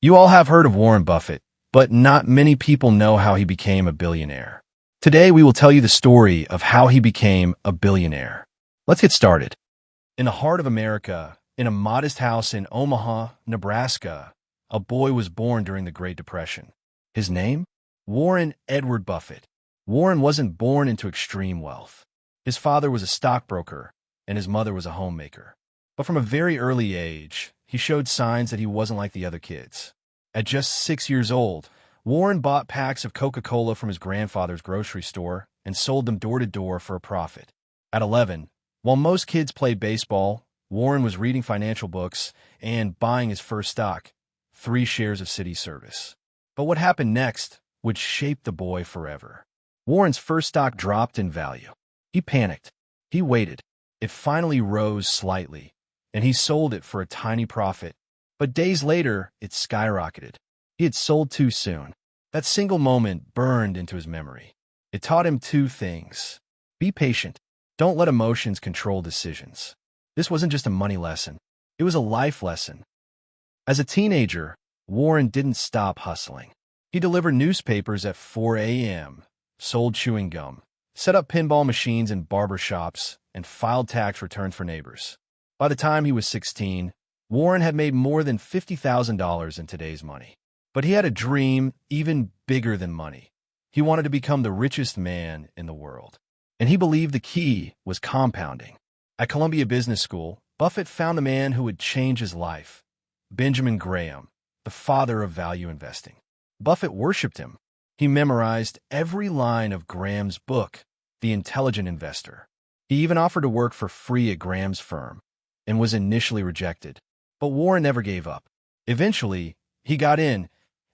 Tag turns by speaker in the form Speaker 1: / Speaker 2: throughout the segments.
Speaker 1: You all have heard of Warren Buffett, but not many people know how he became a billionaire. Today, we will tell you the story of how he became a billionaire. Let's get started. In the heart of America, in a modest house in Omaha, Nebraska, a boy was born during the Great Depression. His name? Warren Edward Buffett. Warren wasn't born into extreme wealth. His father was a stockbroker, and his mother was a homemaker. But from a very early age, he showed signs that he wasn't like the other kids. At just 6 years old, Warren bought packs of Coca-Cola from his grandfather's grocery store and sold them door to door for a profit. At 11, while most kids played baseball, Warren was reading financial books and buying his first stock, 3 shares of City Service. But what happened next would shape the boy forever. Warren's first stock dropped in value. He panicked. He waited. It finally rose slightly, and he sold it for a tiny profit. But days later, it skyrocketed. He had sold too soon. That single moment burned into his memory. It taught him 2 things. Be patient. Don't let emotions control decisions. This wasn't just a money lesson. It was a life lesson. As a teenager, Warren didn't stop hustling. He delivered newspapers at 4 a.m., sold chewing gum, set up pinball machines in barber shops, and filed tax returns for neighbors. By the time he was 16, Warren had made more than $50,000 in today's money. But he had a dream even bigger than money. He wanted to become the richest man in the world. And he believed the key was compounding. At Columbia Business School, Buffett found the man who would change his life, Benjamin Graham, the father of value investing. Buffett worshipped him. He memorized every line of Graham's book, The Intelligent Investor. He even offered to work for free at Graham's firm and was initially rejected. But Warren never gave up. Eventually, he got in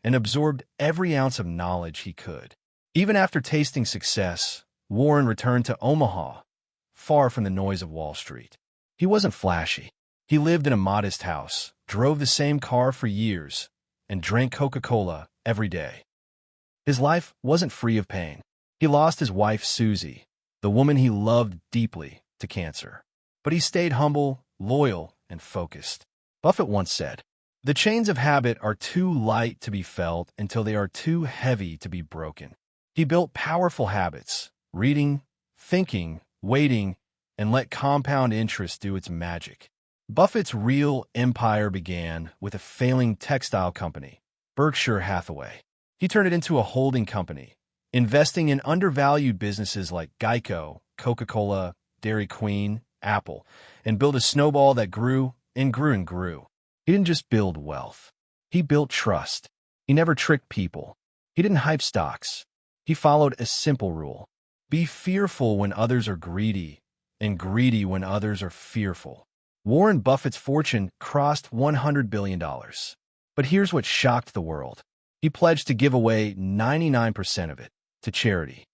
Speaker 1: and absorbed every ounce of knowledge he could. Even after tasting success, Warren returned to Omaha, far from the noise of Wall Street. He wasn't flashy. He lived in a modest house, drove the same car for years, and drank Coca-Cola every day. His life wasn't free of pain. He lost his wife, Susie, the woman he loved deeply, to cancer. But he stayed humble, loyal, and focused. Buffett once said, "The chains of habit are too light to be felt until they are too heavy to be broken." He built powerful habits, reading, thinking, waiting, and let compound interest do its magic. Buffett's real empire began with a failing textile company, Berkshire Hathaway. He turned it into a holding company, investing in undervalued businesses like Geico, Coca-Cola, Dairy Queen, Apple, and built a snowball that grew and grew and grew. He didn't just build wealth. He built trust. He never tricked people. He didn't hype stocks. He followed a simple rule. Be fearful when others are greedy, and greedy when others are fearful. Warren Buffett's fortune crossed $100 billion. But here's what shocked the world. He pledged to give away 99% of it to charity.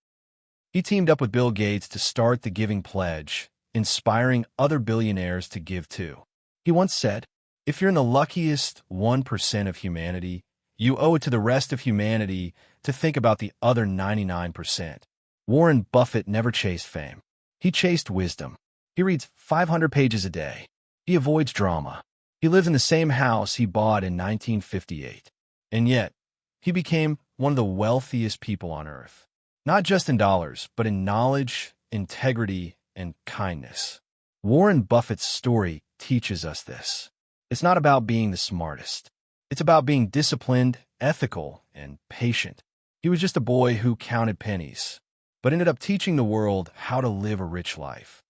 Speaker 1: He teamed up with Bill Gates to start the Giving Pledge, inspiring other billionaires to give too. He once said, "If you're in the luckiest 1% of humanity, you owe it to the rest of humanity to think about the other 99%. Warren Buffett never chased fame. He chased wisdom. He reads 500 pages a day. He avoids drama. He lives in the same house he bought in 1958. And yet, he became one of the wealthiest people on earth. Not just in dollars, but in knowledge, integrity, and kindness. Warren Buffett's story teaches us this. It's not about being the smartest. It's about being disciplined, ethical, and patient. He was just a boy who counted pennies, but ended up teaching the world how to live a rich life.